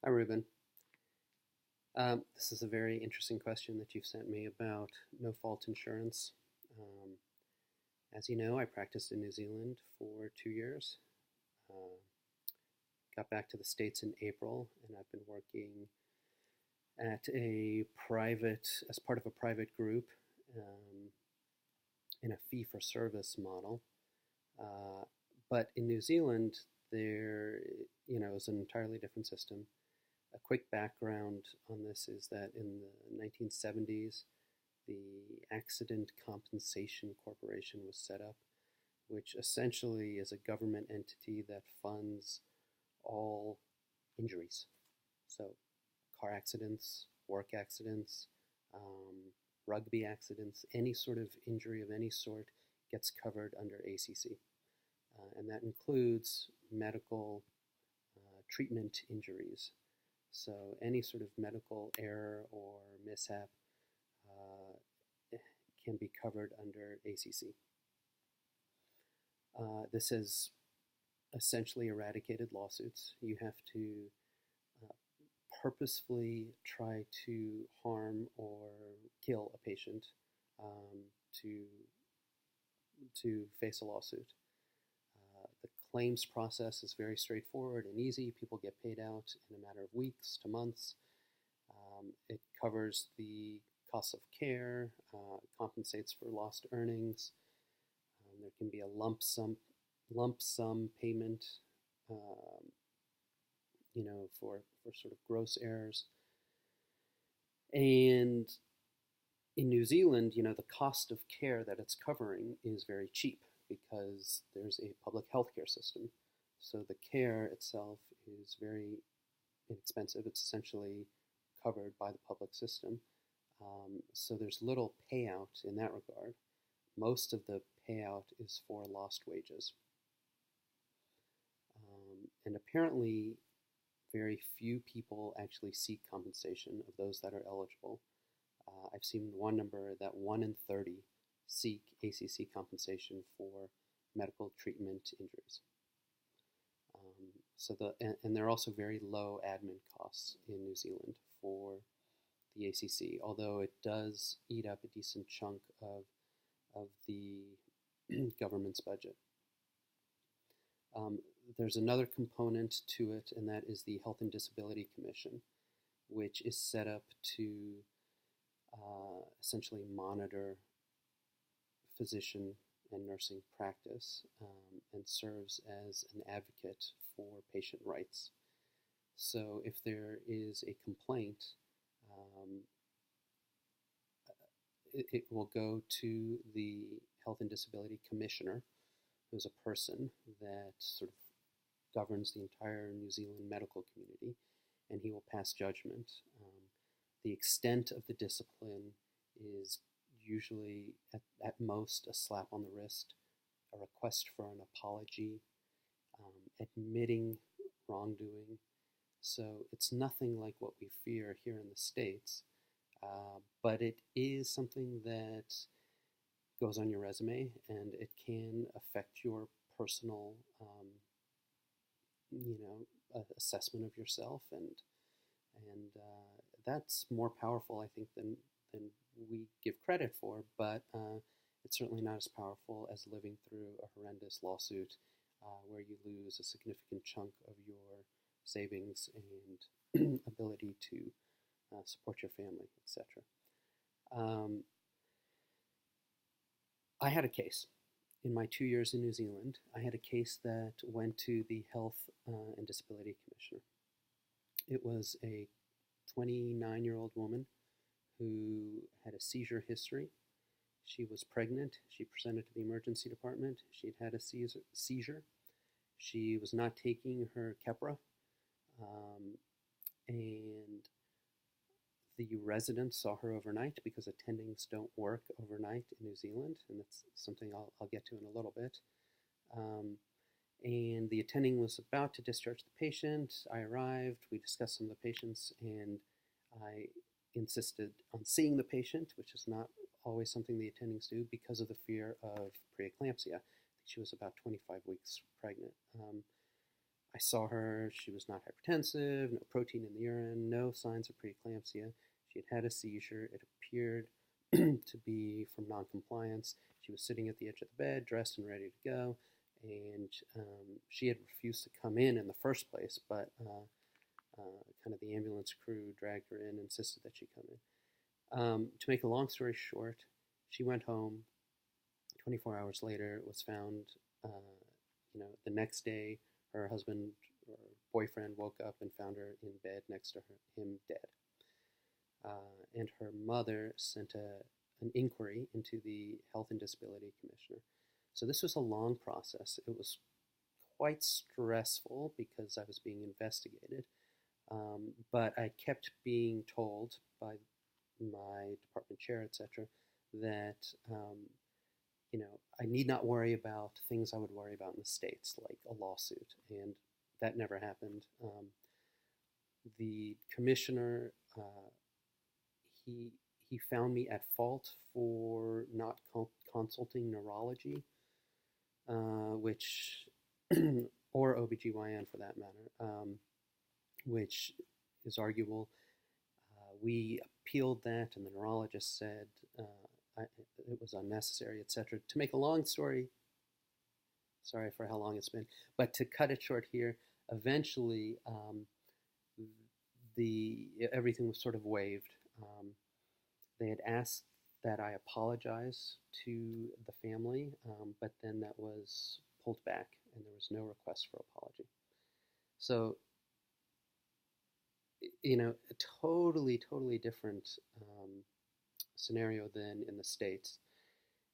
Hi, Ruben. This is a very interesting question that you've sent me about no fault insurance. Um, as you know, I practiced in New Zealand for 2 years. Uh, got back to the States in April, and I've been working as part of a private group um, in a fee for service model. Uh, but in New Zealand, is an entirely different system. A quick background on this is that in the 1970s, the Accident Compensation Corporation was set up, which essentially is a government entity that funds all injuries. So, car accidents, work accidents, rugby accidents, any sort of injury of any sort gets covered under ACC. And that includes medical treatment injuries. So, any sort of medical error or mishap can be covered under ACC. This has essentially eradicated lawsuits. You have to uh, purposefully try to harm or kill a patient um, to face a lawsuit. The claims process is very straightforward and easy. People get paid out in a matter of weeks to months. It covers the costs of care, compensates for lost earnings. There can be a lump sum payment, um, for sort of gross errors. And in New Zealand, the cost of care that it's covering is very cheap because there's a public healthcare system. So the care itself is very inexpensive. It's essentially covered by the public system. So there's little payout in that regard. Most of the payout is for lost wages. And apparently, very few people actually seek compensation of those that are eligible. I've seen one number that 1 in 30 seek ACC compensation for medical treatment injuries. And there are also very low admin costs in New Zealand for the ACC, although it does eat up a decent chunk of the government's budget. There's another component to it, and that is the Health and Disability Commission, which is set up to essentially monitor physician and nursing practice and serves as an advocate for patient rights. So if there is a complaint, um, it will go to the Health and Disability Commissioner, who's a person that sort of governs the entire New Zealand medical community, and he will pass judgment. The extent of the discipline is usually at most a slap on the wrist, a request for an apology, admitting wrongdoing. So it's nothing like what we fear here in the States, but it is something that goes on your resume, and it can affect your personal, assessment of yourself, and that's more powerful, I think, than we give credit for. But it's certainly not as powerful as living through a horrendous lawsuit where you lose a significant chunk of your savings and ability to support your family, etc. Um, I had a case in my 2 years in New Zealand. I had a case that went to the Health and Disability Commissioner. It was a 29-year-old woman who had a seizure history. She was pregnant. She presented to the emergency department. She'd had a seizure. She was not taking her Keppra, and the residents saw her overnight because attendings don't work overnight in New Zealand, and that's something I'll get to in a little bit. And the attending was about to discharge the patient. I arrived, we discussed some of the patients, and I insisted on seeing the patient, which is not always something the attendings do because of the fear of preeclampsia. I think she was about 25 weeks pregnant. I I saw her. She was not hypertensive, no protein in the urine, no signs of preeclampsia. She had had a seizure. It appeared to be from noncompliance. She was sitting at the edge of the bed, dressed and ready to go, and she had refused to come in the first place, but kind of the ambulance crew dragged her in, insisted that she come in. To make a long story short, she went home. 24 hours later, it was found, the next day, her husband or boyfriend woke up and found her in bed next to him dead. And her mother sent an inquiry into the Health and Disability Commissioner. So this was a long process. It was quite stressful because I was being investigated. But I kept being told by my department chair, etc., that I need not worry about things I would worry about in the States, like a lawsuit, and that never happened. The commissioner, he found me at fault for not consulting neurology, which or OBGYN for that matter, which is arguable. We appealed that, and the neurologist said it was unnecessary, etc. To make a long story, sorry for how long it's been, but to cut it short here, eventually everything was sort of waived. They had asked that I apologize to the family, but then that was pulled back, and there was no request for apology. So, a totally different scenario than in the States.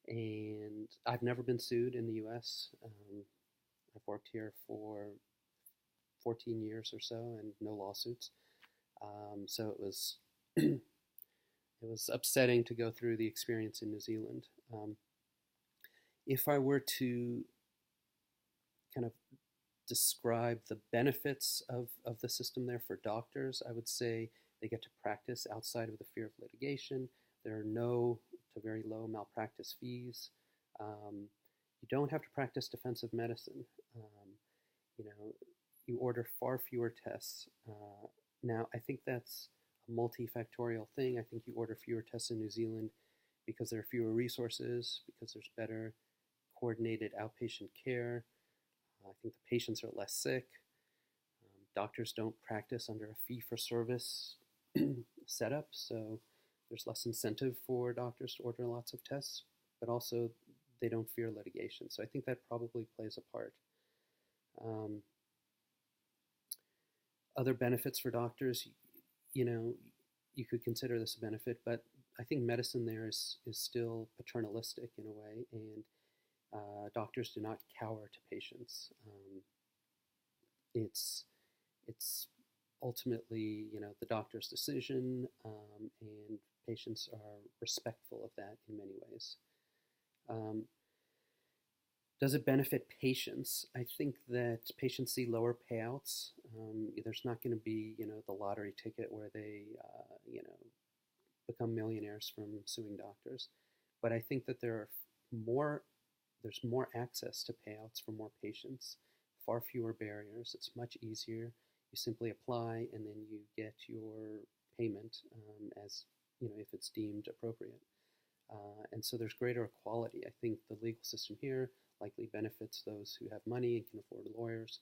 And I've never been sued in the U.S. I've worked here for 14 years or so, and no lawsuits. So it was it was upsetting to go through the experience in New Zealand. If I were to kind of describe the benefits of the system there for doctors, I would say they get to practice outside of the fear of litigation. There are no to very low malpractice fees. You don't have to practice defensive medicine. You order far fewer tests. Now, I think that's a multifactorial thing. I think you order fewer tests in New Zealand because there are fewer resources, because there's better coordinated outpatient care. I think the patients are less sick. Doctors don't practice under a fee-for-service setup, so there's less incentive for doctors to order lots of tests, but also they don't fear litigation. So I think that probably plays a part. Other benefits for doctors, you could consider this a benefit, but I think medicine there is still paternalistic in a way, and doctors do not cower to patients. It's ultimately, the doctor's decision, and patients are respectful of that in many ways. Does it benefit patients? I think that patients see lower payouts. There's not going to be, the lottery ticket where they, become millionaires from suing doctors. But I think that there's more access to payouts for more patients, far fewer barriers. It's much easier. You simply apply, and then you get your payment as, if it's deemed appropriate. And so there's greater equality. I think the legal system here likely benefits those who have money and can afford lawyers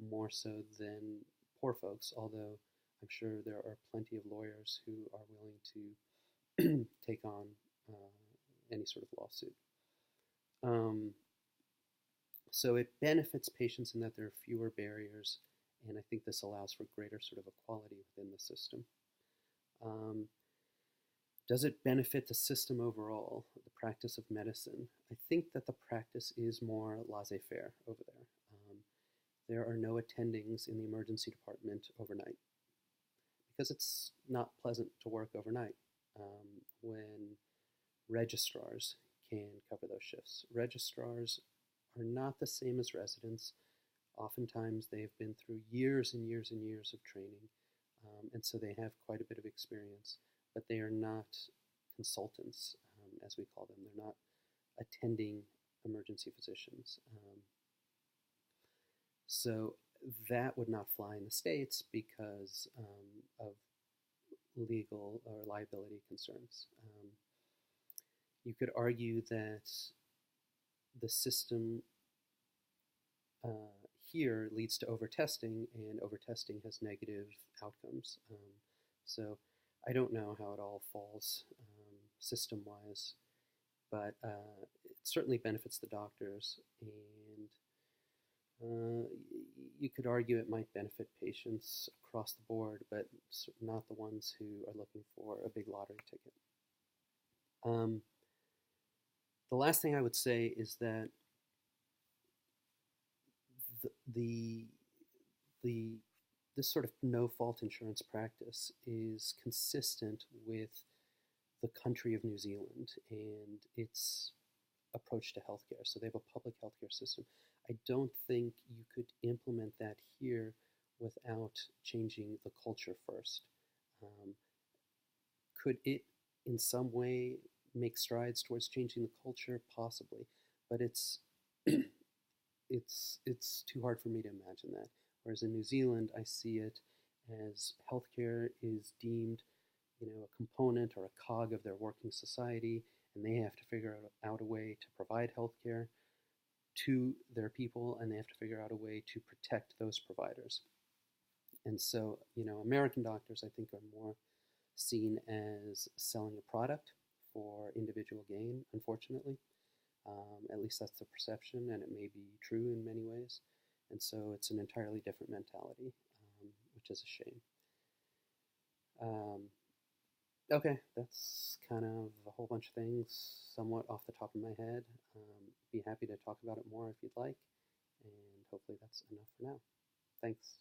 more so than poor folks, although I'm sure there are plenty of lawyers who are willing to take on any sort of lawsuit. So it benefits patients in that there are fewer barriers, and I think this allows for greater sort of equality within the system. Does it benefit the system overall, the practice of medicine? I think that the practice is more laissez-faire over there. There are no attendings in the emergency department overnight because it's not pleasant to work overnight when registrars can cover those shifts. Registrars are not the same as residents. Oftentimes they've been through years and years and years of training, and so they have quite a bit of experience, but they are not consultants, as we call them. They're not attending emergency physicians. So that would not fly in the States because of legal or liability concerns. You could argue that the system here leads to overtesting, and overtesting has negative outcomes. So I don't know how it all falls system-wise, but it certainly benefits the doctors, and you could argue it might benefit patients across the board, but not the ones who are looking for a big lottery ticket. The last thing I would say is that the this sort of no-fault insurance practice is consistent with the country of New Zealand and its approach to healthcare. So they have a public healthcare system. I don't think you could implement that here without changing the culture first. Could it, in some way, make strides towards changing the culture? Possibly, but it's it's too hard for me to imagine that. Whereas in New Zealand, I see it as healthcare is deemed, a component or a cog of their working society, and they have to figure out a way to provide healthcare to their people, and they have to figure out a way to protect those providers. And so, American doctors, I think, are more seen as selling a product for individual gain, unfortunately. At least that's the perception, and it may be true in many ways. And so it's an entirely different mentality, which is a shame. Okay, that's kind of a whole bunch of things, somewhat off the top of my head. Be happy to talk about it more if you'd like, and hopefully that's enough for now. Thanks.